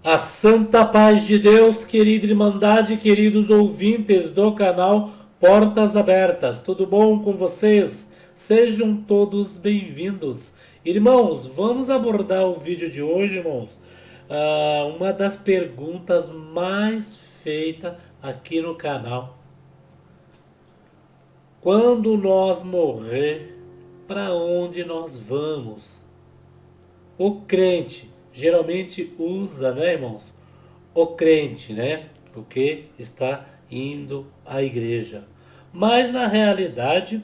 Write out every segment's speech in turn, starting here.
A santa paz de Deus, querida Irmandade, queridos ouvintes do canal Portas Abertas, tudo bom com vocês? Sejam todos bem-vindos. Irmãos, vamos abordar o vídeo de hoje, irmãos. Uma das perguntas mais feitas aqui no canal. Quando nós morrer, para onde nós vamos? O crente geralmente usa, né, irmãos? O crente, né? Porque está indo à igreja. Mas na realidade,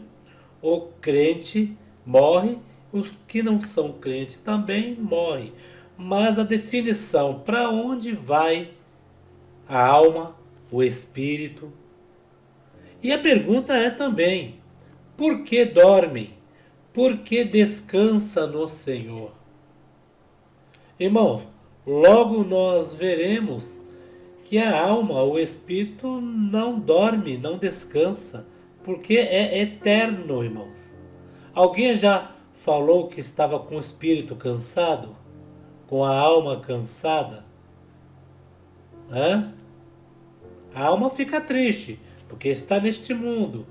o crente morre, os que não são crentes também morrem. Mas a definição, para onde vai a alma, o espírito? E a pergunta é também, por que dormem? Por que descansa no Senhor? Irmãos, logo nós veremos que a alma, o espírito, não dorme, não descansa, porque é eterno, irmãos. Alguém já falou que estava com o espírito cansado? Com a alma cansada? Hã? A alma fica triste, porque está neste mundo.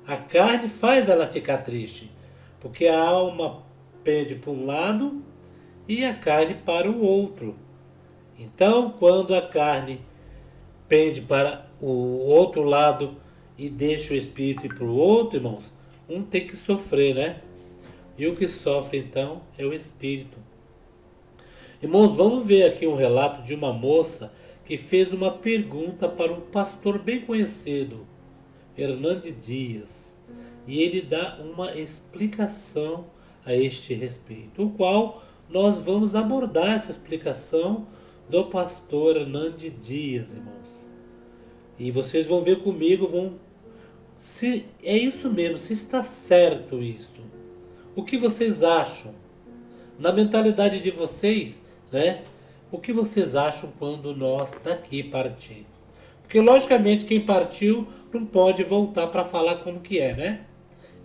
A carne faz ela ficar triste, porque a alma pende para um lado e a carne para o outro. Então, quando a carne pende para o outro lado e deixa o espírito ir para o outro, irmãos, um tem que sofrer, né? E o que sofre então é o espírito. Irmãos, vamos ver aqui um relato de uma moça que fez uma pergunta para um pastor bem conhecido, Hernande Dias. E ele dá uma explicação a este respeito, o qual nós vamos abordar essa explicação do pastor Hernande Dias, irmãos. E vocês vão ver comigo, se é isso mesmo, se está certo isto. O que vocês acham? Na mentalidade de vocês, né? O que vocês acham quando nós daqui partir? Porque logicamente quem partiu não pode voltar para falar como que é, né?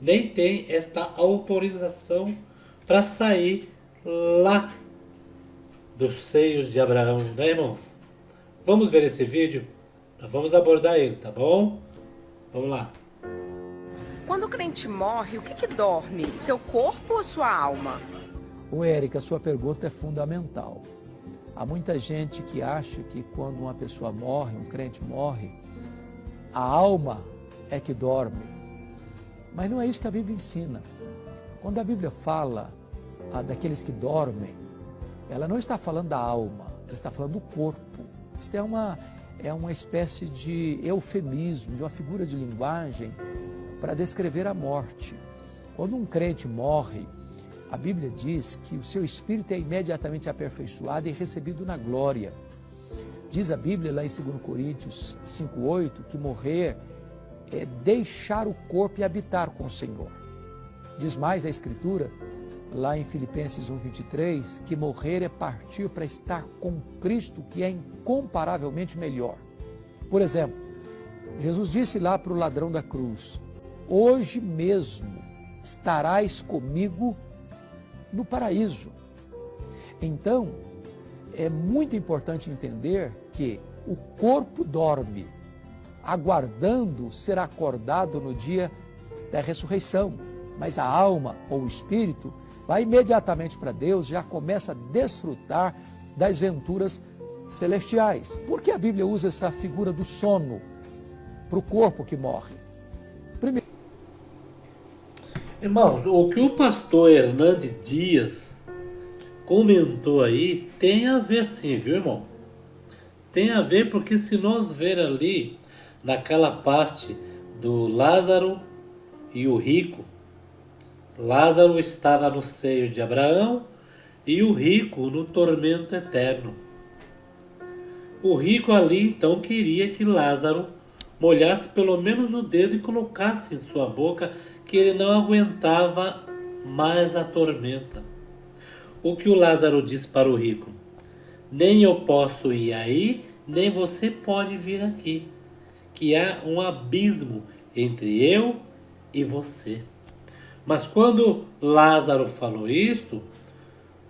Nem tem esta autorização para sair lá dos seios de Abraão, né, irmãos? Vamos ver esse vídeo? Nós vamos abordar ele, tá bom? Vamos lá. Quando o crente morre, o que dorme? Seu corpo ou sua alma? Ô Érica, a sua pergunta é fundamental. Há muita gente que acha que quando uma pessoa morre, um crente morre, a alma é que dorme. Mas não é isso que a Bíblia ensina. Quando a Bíblia fala daqueles que dormem, ela não está falando da alma, ela está falando do corpo. Isso é uma espécie de eufemismo, de uma figura de linguagem para descrever a morte. Quando um crente morre, a Bíblia diz que o seu espírito é imediatamente aperfeiçoado e recebido na glória. Diz a Bíblia lá em 2 Coríntios 5,8 que morrer é deixar o corpo e habitar com o Senhor. Diz mais a Escritura, lá em Filipenses 1,23, que morrer é partir para estar com Cristo, que é incomparavelmente melhor. Por exemplo, Jesus disse lá para o ladrão da cruz, hoje mesmo estarás comigo no paraíso. Então, é muito importante entender que o corpo dorme, aguardando ser acordado no dia da ressurreição, mas a alma ou o espírito vai imediatamente para Deus, já começa a desfrutar das venturas celestiais. Por que a Bíblia usa essa figura do sono para o corpo que morre? Primeiro, Irmãos, o que o pastor Hernande Dias comentou aí tem a ver sim, viu, irmão? Tem a ver porque se nós ver ali naquela parte do Lázaro e o rico, Lázaro estava no seio de Abraão e o rico no tormento eterno. O rico ali então queria que Lázaro molhasse pelo menos o dedo e colocasse em sua boca, que ele não aguentava mais a tormenta. O que o Lázaro disse para o rico? Nem eu posso ir aí, nem você pode vir aqui, que há um abismo entre eu e você. Mas quando Lázaro falou isto,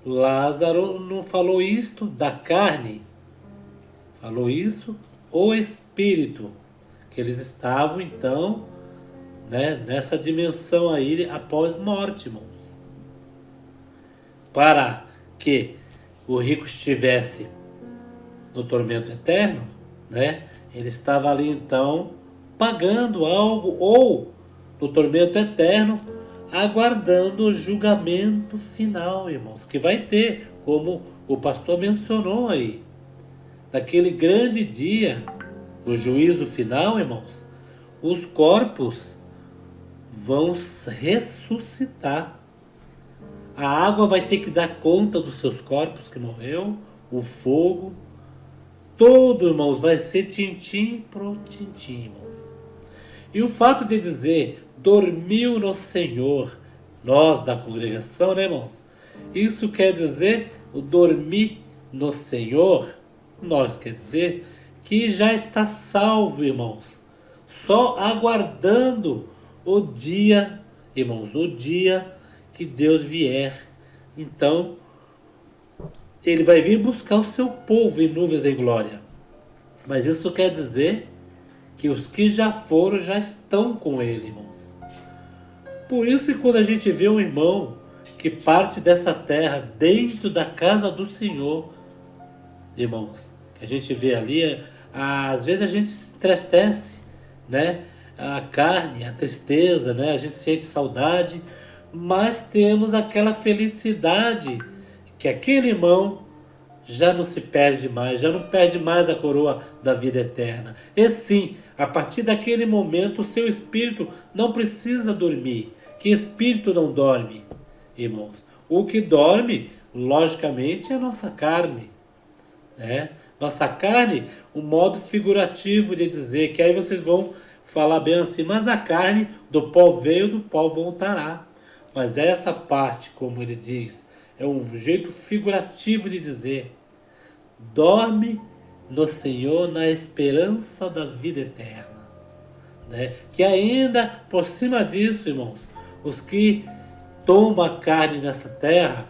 Lázaro não falou isto da carne, Falou isso o Espírito, que eles estavam então, né, nessa dimensão aí após morte, irmãos. Para que o rico estivesse no tormento eterno, né, ele estava ali então pagando algo, ou no tormento eterno, aguardando o julgamento final, irmãos, que vai ter, como o pastor mencionou aí. Naquele grande dia, o juízo final, irmãos, os corpos vão ressuscitar. A água vai ter que dar conta dos seus corpos que morreu, o fogo, todo, irmãos, vai ser tintim pro tintim, irmãos. E o fato de dizer, dormiu no Senhor, nós da congregação, né, irmãos? Isso quer dizer, o dormir no Senhor, nós quer dizer que já está salvo, irmãos. Só aguardando o dia, irmãos, o dia que Deus vier. Então, ele vai vir buscar o seu povo em nuvens em glória. Mas isso quer dizer que os que já foram já estão com ele, irmãos. Por isso que quando a gente vê um irmão que parte dessa terra dentro da casa do Senhor, irmãos, que a gente vê ali, às vezes a gente se entristece, né? A carne, a tristeza, né? A gente sente saudade, mas temos aquela felicidade que aquele irmão já não se perde mais, já não perde mais a coroa da vida eterna. E sim, a partir daquele momento, o seu espírito não precisa dormir. Que espírito não dorme, irmãos? O que dorme, logicamente, é a nossa carne, né? Nossa carne, um modo figurativo de dizer, que aí vocês vão falar bem assim, mas a carne do pó veio, do pó voltará. Mas essa parte, como ele diz, é um jeito figurativo de dizer, dorme no Senhor na esperança da vida eterna, né? Que ainda, por cima disso, irmãos, os que tomam a carne nessa terra,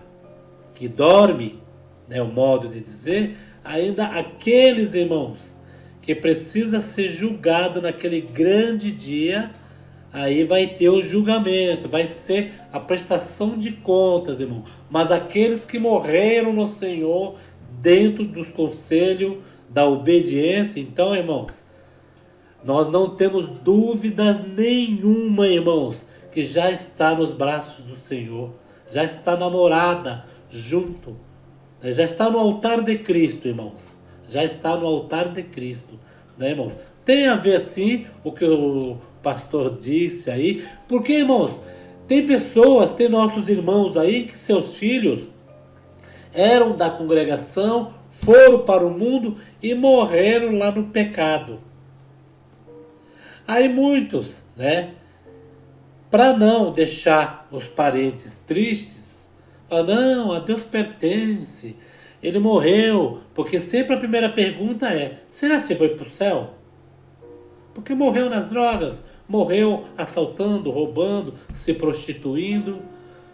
que dorme, né, o modo de dizer, ainda aqueles, irmãos, que precisa ser julgado naquele grande dia, aí vai ter o julgamento, vai ser a prestação de contas, irmão. Mas aqueles que morreram no Senhor, dentro dos conselhos da obediência, então, irmãos, nós não temos dúvidas nenhuma, irmãos, que já está nos braços do Senhor, já está na morada, junto, né? Já está no altar de Cristo, irmãos, já está no altar de Cristo, né, irmãos? Tem a ver, sim, o que o pastor disse aí, porque, irmãos, tem pessoas, tem nossos irmãos aí, que seus filhos eram da congregação, foram para o mundo e morreram lá no pecado. Aí muitos, né, para não deixar os parentes tristes, falam, não, a Deus pertence, ele morreu, porque sempre a primeira pergunta é, será que foi para o céu? Porque morreu nas drogas, morreu assaltando, roubando, se prostituindo.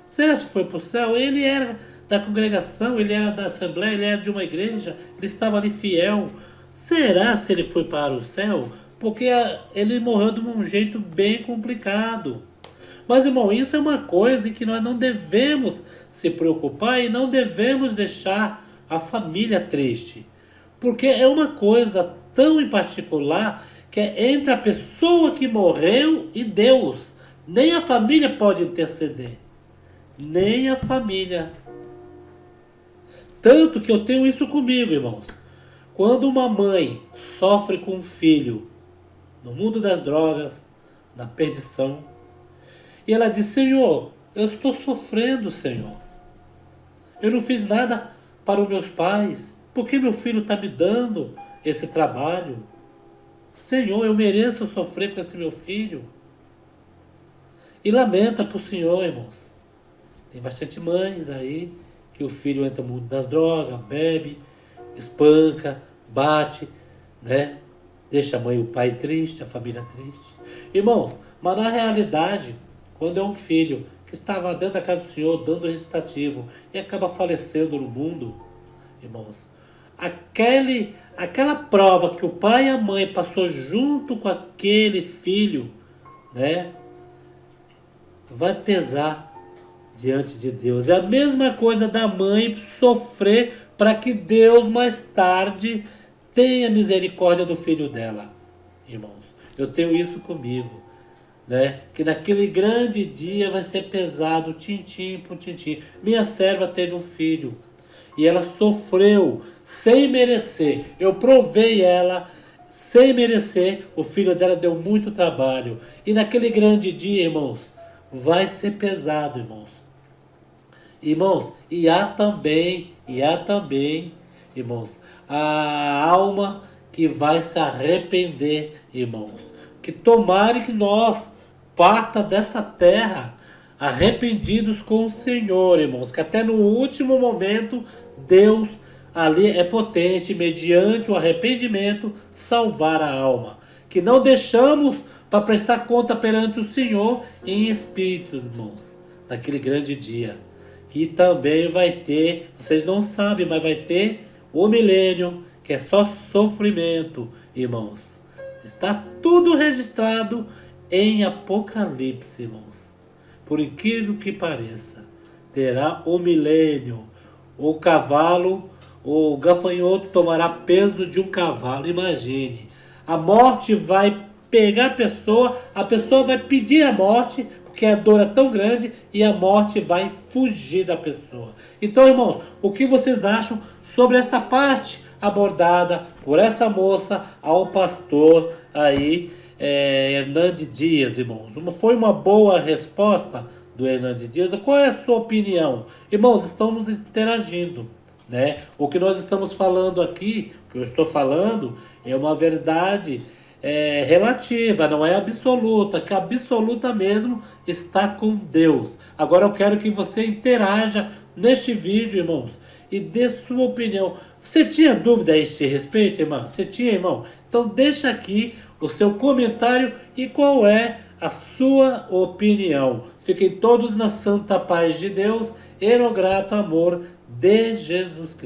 Será que foi para o céu? Ele era da congregação, ele era da assembleia, ele era de uma igreja, ele estava ali fiel. Será se ele foi para o céu? Porque ele morreu de um jeito bem complicado. Mas, irmão, isso é uma coisa em que nós não devemos se preocupar e não devemos deixar a família triste. Porque é uma coisa tão em particular que é entre a pessoa que morreu e Deus. Nem a família pode interceder. Nem a família. Tanto que eu tenho isso comigo, irmãos. Quando uma mãe sofre com um filho no mundo das drogas, na perdição, e ela diz, Senhor, eu estou sofrendo, Senhor. Eu não fiz nada para os meus pais. Por que meu filho está me dando esse trabalho? Senhor, eu mereço sofrer com esse meu filho. E lamenta para o Senhor, irmãos. Tem bastante mães aí que o filho entra no mundo das drogas, bebe, espanca, bate, né? Deixa a mãe e o pai triste, a família triste. Irmãos, mas na realidade, quando é um filho que estava dentro da casa do Senhor, dando recitativo, e acaba falecendo no mundo, irmãos, aquela prova que o pai e a mãe passou junto com aquele filho, né, vai pesar diante de Deus. É a mesma coisa da mãe sofrer para que Deus mais tarde tenha misericórdia do filho dela. Irmãos, eu tenho isso comigo, né? Que naquele grande dia vai ser pesado, tintim por tintim. Minha serva teve um filho e ela sofreu sem merecer. Eu provei ela sem merecer. O filho dela deu muito trabalho. E naquele grande dia, irmãos, vai ser pesado, irmãos. Irmãos, e há também, irmãos, a alma que vai se arrepender, irmãos. Que tomara que nós parta dessa terra arrependidos com o Senhor, irmãos. Que até no último momento Deus ali é potente, mediante o arrependimento, salvar a alma. Que não deixamos para prestar conta perante o Senhor em espírito, irmãos, naquele grande dia. Que também vai ter, vocês não sabem, mas vai ter o milênio, que é só sofrimento, irmãos. Está tudo registrado em Apocalipse, irmãos. Por incrível que pareça, terá o milênio. O cavalo, o gafanhoto tomará peso de um cavalo. Imagine, a morte vai pegar a pessoa vai pedir a morte, porque a dor é tão grande, e a morte vai fugir da pessoa. Então, irmãos, o que vocês acham sobre essa parte abordada por essa moça ao pastor aí, Hernandes Dias, irmãos? Foi uma boa resposta do Hernandes Dias? Qual é a sua opinião? Irmãos, estamos interagindo, né? O que nós estamos falando aqui, o que eu estou falando, é uma verdade relativa, não é absoluta, que absoluta mesmo está com Deus. Agora eu quero que você interaja neste vídeo, irmãos, e dê sua opinião. Você tinha dúvida a este respeito, irmão? Você tinha, irmão? Então deixa aqui o seu comentário e qual é a sua opinião. Fiquem todos na santa paz de Deus e no grato amor de Jesus Cristo.